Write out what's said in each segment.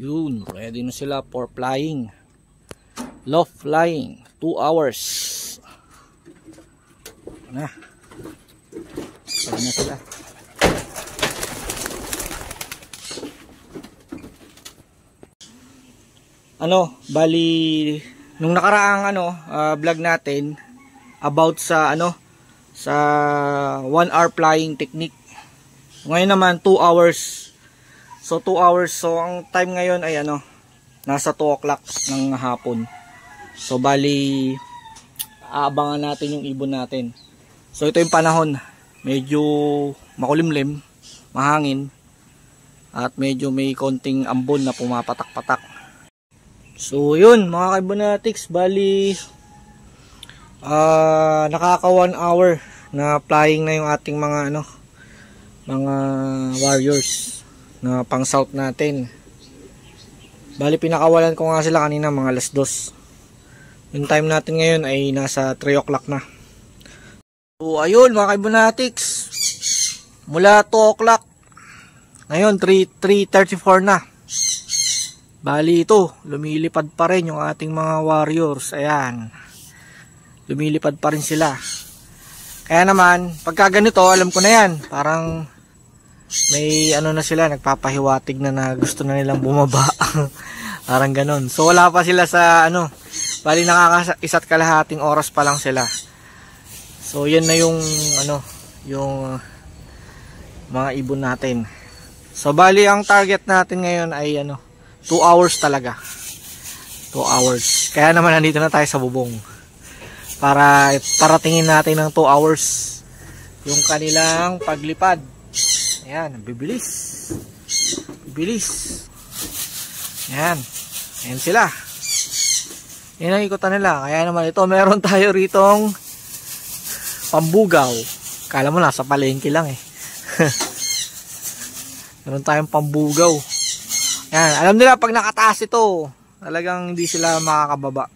Yun, ready na sila for flying. Loft flying, 2 hours. Na. Ready na sila. Bali nung nakaraang vlog natin about sa sa 1 hour flying technique. Ngayon naman 2 hours. So 2 hours. So ang time ngayon ay nasa 2 o'clock ng hapon. So bali aabangan natin yung ibon natin. So ito yung panahon. Medyo makulimlim, mahangin, at medyo may konting ambon na pumapatak-patak. So yun mga kaibonatics, bali nakaka 1 hour na flying na yung ating mga mga warriors na pang south natin. Bali pinakawalan ko nga sila kanina mga alas 2. Yung time natin ngayon ay nasa 3 o'clock na. So ayun mga kaibonatics, mula 2 o'clock ngayon 3:34 na. Bali ito, lumilipad pa rin yung ating mga warriors. Ayan, lumilipad pa rin sila. Kaya naman, pagka ganito, alam ko na yan. Parang may na sila, nagpapahiwatig na gusto na nilang bumaba. Parang ganon. So wala pa sila sa bali nakaka-1 kalahating oras pa lang sila. So yan na yung yung mga ibon natin. So bali ang target natin ngayon ay 2 hours talaga. 2 hours. Kaya naman nandito na tayo sa bubong. Para paratingin natin ng 2 hours yung kanilang paglipad. Ayan, bibilis. Bibilis. Ayan. Ayan sila. Yan ang ikutan nila. Kaya naman ito, meron tayo ritong pambugaw. Kala mo nasa palengke lang eh. Meron tayong pambugaw. Yan, alam nila pag nakataas ito, talagang hindi sila makakababa.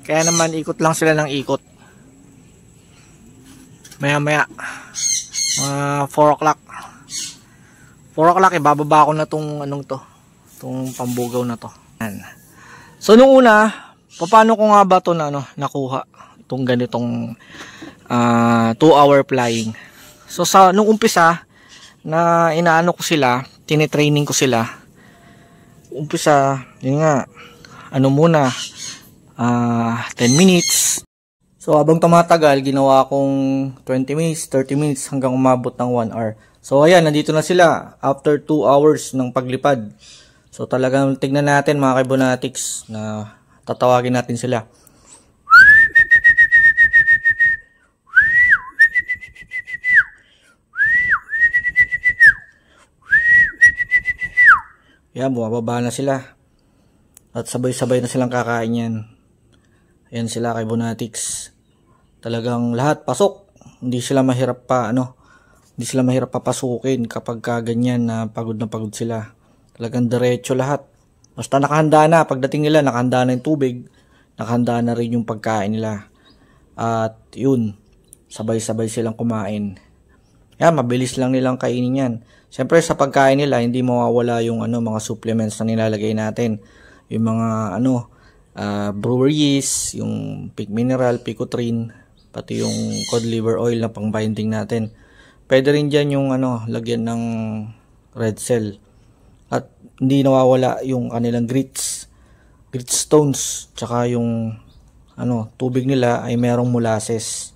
Kaya naman ikot lang sila ng ikot. Maya maya 4 o'clock. 4 o'clock ibababa ko na tong tong pambugaw na to. Yan. So nung una, paano ko nga ba to nakuha itong ganitong 2 hour flying. So nung umpisa na inaano ko sila, tinitraining ko sila. Umpisa, yun nga, muna 10 minutes. So habang tumatagal, ginawa kong 20 minutes, 30 minutes hanggang umabot ng 1 hour. So ayan, nandito na sila after 2 hours ng paglipad. So talagang tignan natin mga kaibonatics na tatawagin natin sila. Yan, bumababa na sila. At sabay-sabay na silang kakain yan. Ayan sila kaibonatics. Talagang lahat pasok. Hindi sila mahirap hindi sila mahirap papasukin kapag ganyan na pagod sila. Talagang diretso lahat. Basta nakahanda na. Pagdating nila, nakahanda na yung tubig. Nakahanda na rin yung pagkain nila. At yun, sabay-sabay silang kumain. Yan, mabilis lang nilang kainin yan. Siyempre sa pagkain nila, hindi mawawala yung mga supplements na nilalagay natin. Yung mga breweries, yung pig mineral, picotrine, pati yung cod liver oil na pang binding natin. Pwede rin dyan yung lagyan ng red cell. At hindi nawawala yung kanilang grits stones, tsaka yung tubig nila ay merong molasses.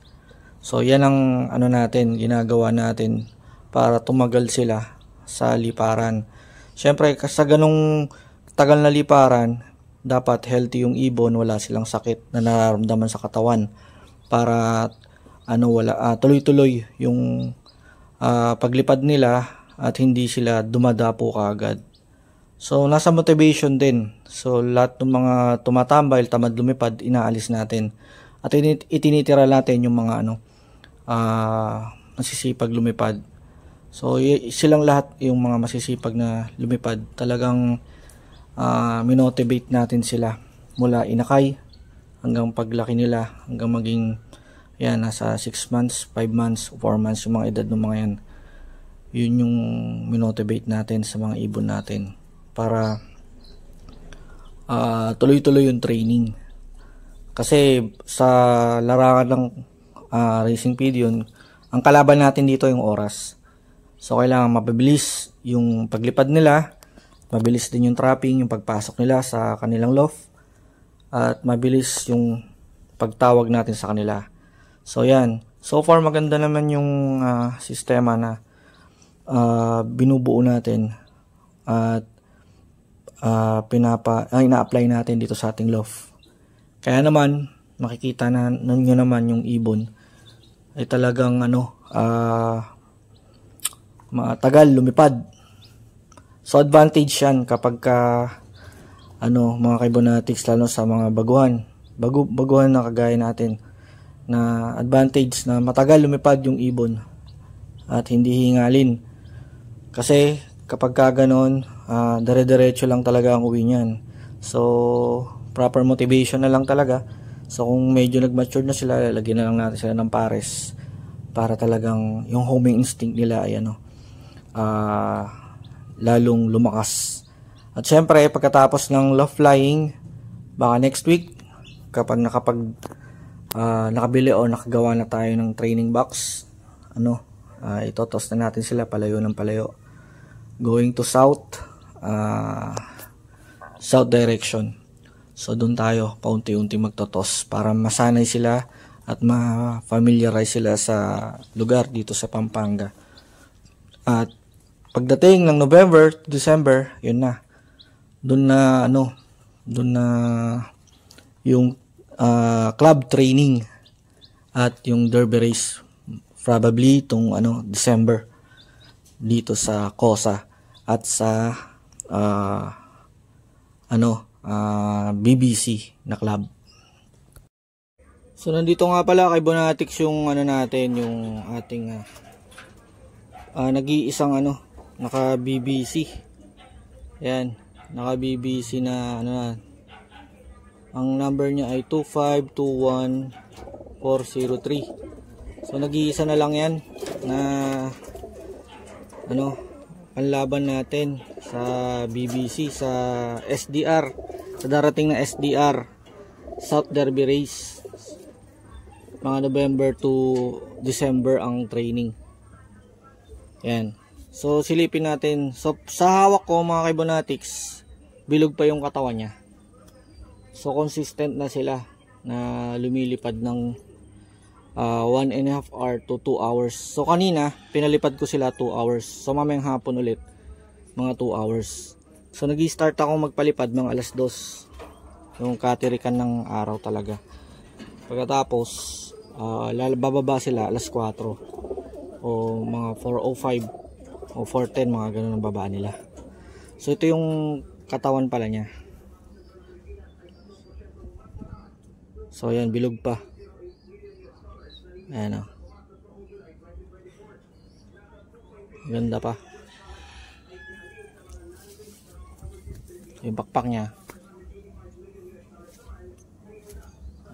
So yan ang natin, ginagawa natin para tumagal sila sa liparan. Syempre sa ganung tagal na liparan, dapat healthy yung ibon, wala silang sakit na nararamdaman sa katawan para tuloy-tuloy yung paglipad nila at hindi sila dumadapo kaagad. So nasa motivation din. So lahat ng mga tumatambay, tamad lumipad, inaalis natin. At itinitira natin yung mga masisipag lumipad. So silang lahat yung mga masisipag na lumipad. Talagang minotivate natin sila mula inakay hanggang paglaki nila, hanggang maging nasa 6 months, 5 months, 4 months yung mga edad ng mga yan. Yun yung minotivate natin sa mga ibon natin para tuloy-tuloy yung training. Kasi sa larangan ng racing pigeon, ang kalaban natin dito yung oras. So kailangan mapabilis yung paglipad nila, mabilis din yung trapping, yung pagpasok nila sa kanilang loft, at mabilis yung pagtawag natin sa kanila. So yan, so far maganda naman yung sistema na binubuo natin at ina-apply natin dito sa ating loft. Kaya naman makikita na ninyo naman yung ibon ay talagang matagal lumipad. So advantage yan kapag mga kaibonatics, lalo sa mga baguhan na kagaya natin, na advantage na matagal lumipad yung ibon at hindi hingalin. Kasi kapag ganoon, dire-diretso lang talaga ang uwi niyan. So proper motivation na lang talaga. So kung medyo nag-mature na sila, lalagyan na lang natin sila ng pares para talagang yung homing instinct nila ay lalong lumakas. At syempre pagkatapos ng loft flying, baka next week kapag nakabili o nakagawa na tayo ng training box, itotos na natin sila palayo ng palayo, going to south direction. So doon tayo paunti-unti magtotos para masanay sila at ma-familiarize sila sa lugar dito sa Pampanga. At pagdating ng November to December, yun na. Doon na yung club training at yung derby race, probably itong December dito sa COSA at sa BBC na club. So nandito nga pala kay Bonatics yung natin, yung ating nag-iisang naka BBC. Yan, naka BBC na ang number niya ay 2521403. So nag-iisa na lang yan na panlaban natin sa BBC, sa SDR, sa darating na SDR South Derby Race. Mga November to December ang training. Yan. So silipin natin. So sa hawak ko mga kaibonatics, bilog pa yung katawan niya. So consistent na sila na lumilipad ng 1.5 hour to 2 hours. So kanina pinalipad ko sila 2 hours. So mamayang hapon ulit mga 2 hours. So nag-i-start ako magpalipad mga alas 2. Yung katirikan ng araw talaga. Pagkatapos bababa sila alas 4 o mga 4:05 o 4:10, mga ganun ang baba nila. So ito yung katawan pala niya. So ayan, bilog pa. Ayan ganda pa yung pakpak niya.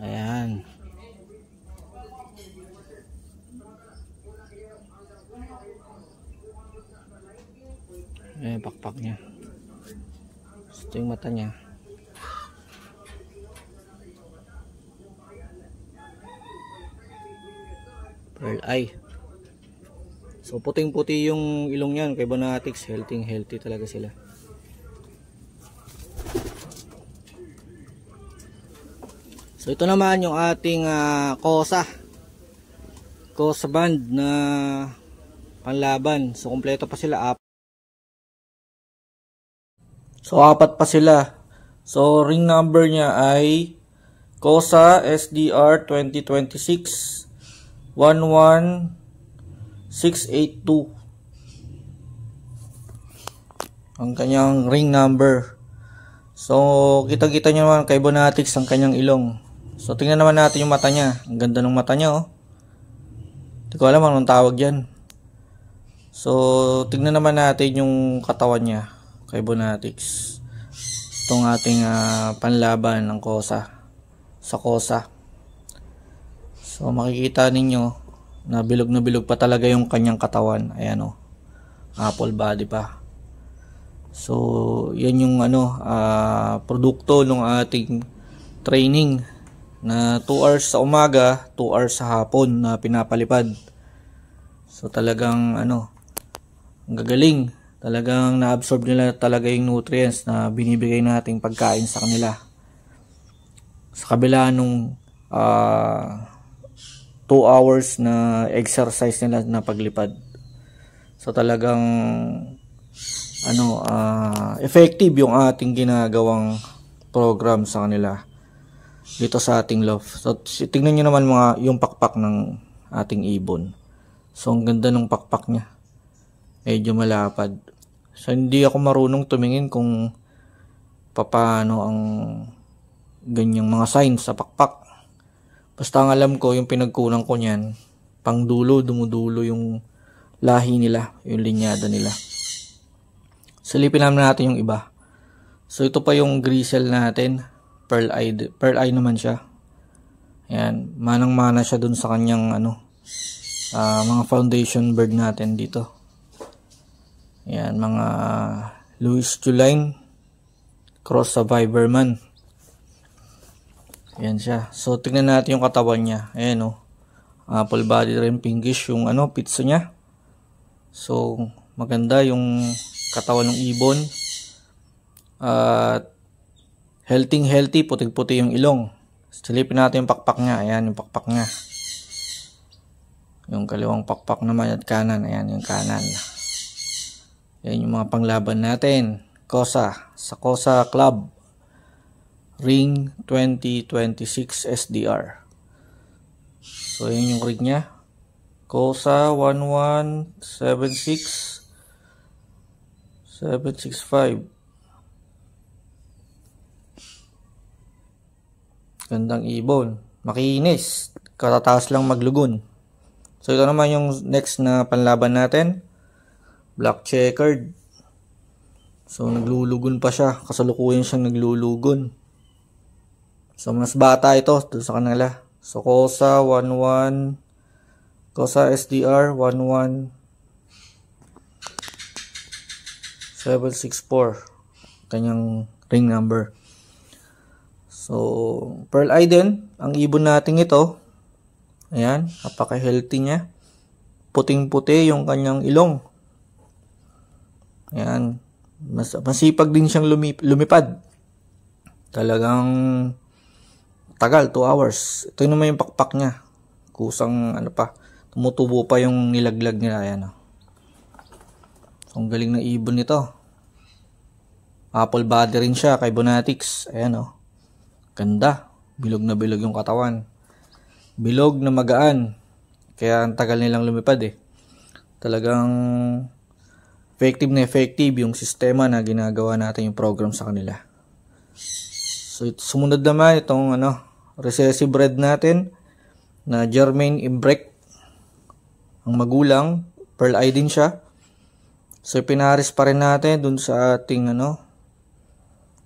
Ayan. Ayan pakpak niya. Ito yung mata niya. Pearl eye. So puting-puti yung ilong niyan kay Bonatics. Healthy talaga sila. So ito naman yung ating COSA band na panlaban. So kompleto pa sila, apat pa sila. So ring number niya ay COSA SDR 2026 11682 ang kanyang ring number. So kita-kita nyo naman kay Bonatics ang kanyang ilong. So tingnan naman natin yung mata niya. Ang ganda ng mata niya, oh. Hindi ko alam anong tawag yan. So tingnan naman natin yung katawan niya kay Bonatics. Itong ating panlaban ng COSA sa COSA. So makikita ninyo na bilog pa talaga yung kanyang katawan. Ayan, oh. Apple body pa. So, yan yung produkto ng ating training na 2 hours sa umaga, 2 hours sa hapon na pinapalipad. So, talagang ang gagaling. Talagang na-absorb nila talaga yung nutrients na binibigay nating pagkain sa kanila. Sa kabila nung 2 hours na exercise nila na paglipad. So talagang effective yung ating ginagawang program sa kanila dito sa ating loft. So tingnan niyo naman yung pakpak ng ating ibon. So ang ganda ng pakpak niya. Medyo malapad. So hindi ako marunong tumingin kung paano ang ganyang mga signs sa pakpak. Basta ang alam ko, yung pinagkulang ko niyan, pang dulo, dumudulo yung lahi nila, yung linyada nila. Silipin naman natin yung iba. So ito pa yung gristle natin, pearl eye naman siya. Ayan, manang-mana siya dun sa kanyang mga foundation bird natin dito. Ayan, mga Louis Juline cross sa Viberman. Ayan siya. So, tingnan natin yung katawan niya. Ayan apple body rin, pinkish yung pitso niya. So, maganda yung katawan ng ibon. At healthy, puting-puti yung ilong. Silipin natin yung pakpak niya. Ayan yung pakpak niya. Yung kaliwang pakpak naman at kanan. Ayan yung kanan. Ayan yung mga panglaban natin. Kosa. Sa Kosa Club. Ring 2026 SDR. So, yun yung ring niya. Kosa 1176765. Gandang ibon. Makinis. Katataas lang maglugon. So, ito naman yung next na panlaban natin. Black checkered. So, naglulugon pa siya. Kasalukuyan siyang naglulugon. So, mas bata ito doon sa kanila. So, Kosa SDR 11764. Kanyang ring number. So, pearl eye din. Ang ibon natin ito. Ayan, napaka-healthy niya. Puting-puti yung kanyang ilong. Ayan. Masipag din siyang lumipad. Talagang tagal, 2 hours. Ito naman yung pakpak niya. Kusang tumutubo pa yung nilaglag nila. Ayan. So, ang galing ng ibon nito. Apple body rin siya kay Bonatics. Ayan Ganda. Bilog na bilog yung katawan. Bilog na magaan. Kaya ang tagal nilang lumipad Talagang effective yung sistema na ginagawa natin yung program sa kanila. So, sumunod naman itong recessive red natin na Jermaine Imbrek. Ang magulang, pearl eye din siya. So, pinaris pa rin natin dun sa ating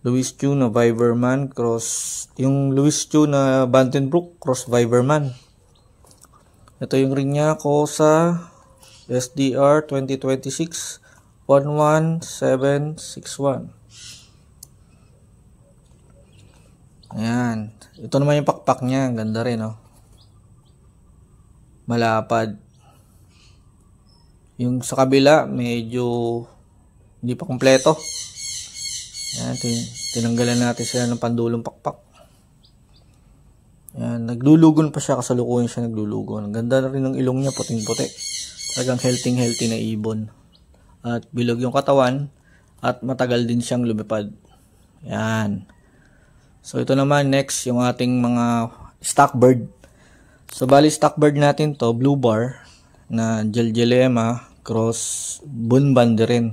Louis Chu na Viberman cross, yung Louis Chu na Bantenbrook cross Viberman. Ito yung ring niya, Kosa SDR 2026 11761. Ayan. Ito naman yung pakpak niya. Ganda rin, Malapad. Yung sa kabila, medyo hindi pa kompleto. Ayan. Tinanggalan natin sila ng pandulong pakpak. Ayan. Naglulugon pa siya. Kasalukuyan siya naglulugon. Ang ganda na rin ng ilong niya. Puting-puti. Talagang healthy na ibon. At bilog yung katawan. At matagal din siyang lumipad. Ayan. So, ito naman next, yung ating mga stock bird. So, bali stock bird natin to, blue bar, na Gelgelema, cross Bunbande rin.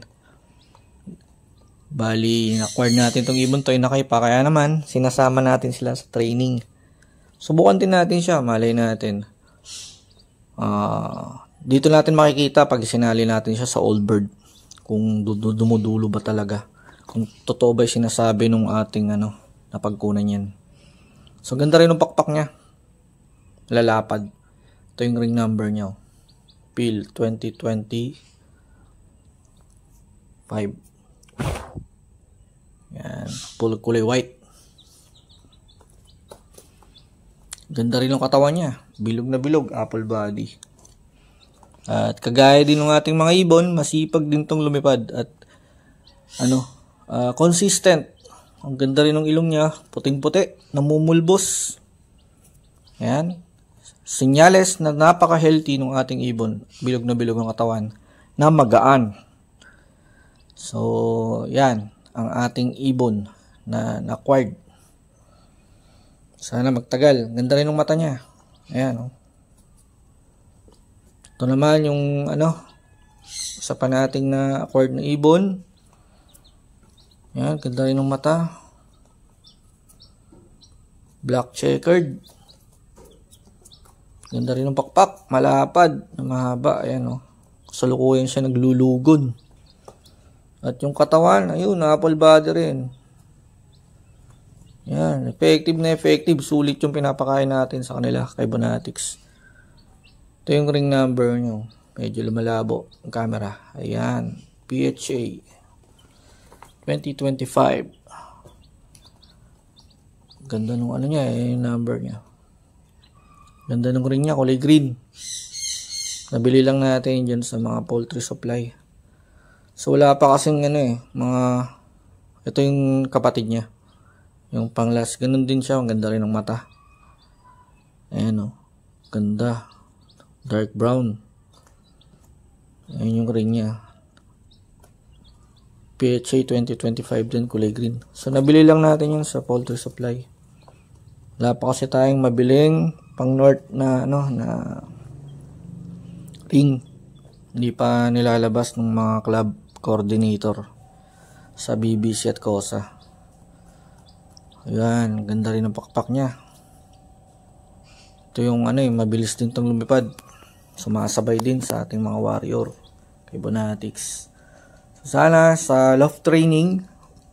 Bali, acquire natin tong ibon to, inakay pa. Kaya naman, sinasama natin sila sa training. Subukan din natin siya, malay natin. Dito natin makikita pag sinali natin siya sa old bird. Kung dumudulo ba talaga. Kung totoo ba yung sinasabi nung ating napagkunan yan. So, ganda rin yung pakpak niya. Lalapad. Ito yung ring number niya. PIL 2025 Yan, kulay white. Ganda rin yung katawan niya. Bilog na bilog, apple body. At kagaya din ng ating mga ibon, masipag din tong lumipad at consistent. Ang ganda rin ng ilong niya, puting-puti, namumulbos. Ayan. Senyales na napaka-healthy ng ating ibon. Bilog na bilog ang katawan na magaan. So, yan ang ating ibon na acquired. Sana magtagal. Ganda rin ng mata niya. Ayan, oh. Ito naman yung isa pa nating na acquired na ibon. Ayan, ganda rin ng mata. Black checkered. Ganda rin ng pakpak. Malapad. Mahaba. Ayan, oh. Kasalukuyan siya naglulugon. At yung katawan, ayun, apple body rin. Yan, effective na effective. Sulit yung pinapakain natin sa kanila kay Bonatics. Ito yung ring number nyo. Medyo lumalabo ang camera. Ayan, PHA 2025. Ganda nung niya, yung number niya. Ganda nung ring niya, kulay green. Nabili lang natin dyan sa mga poultry supply. So wala pa kasing ito yung kapatid niya. Yung panglas, ganun din siya. Ang ganda rin ng mata. Ayan, oh. Ganda. Dark brown. Ayan yung ring niya. PHA 2025 din, kulay green. So nabili lang natin yung sa poultry supply. Wala pa kasi tayong mabiling pang north na ring. Hindi pa nilalabas ng mga club coordinator sa BBC at COSA. Ayan, ganda rin ang pakpak niya. Ito yung mabilis din itong lumipad. Sumasabay din sa ating mga warrior kay Bonatics. So, sana sa loft training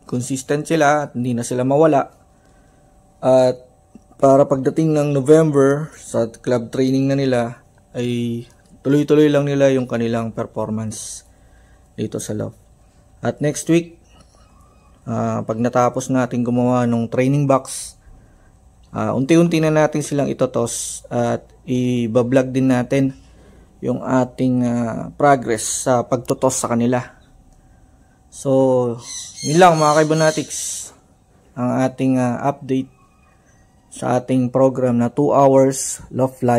consistent sila at hindi na sila mawala. At para pagdating ng November sa club training na nila ay tuloy-tuloy lang nila yung kanilang performance dito sa loft. At next week, pag natapos natin gumawa ng training box, unti-unti na natin silang itotos at i-vlog din natin yung ating progress sa pagtutos sa kanila. So, yun lang mga Bonatics, ang ating update sa ating program na 2 hours loft life.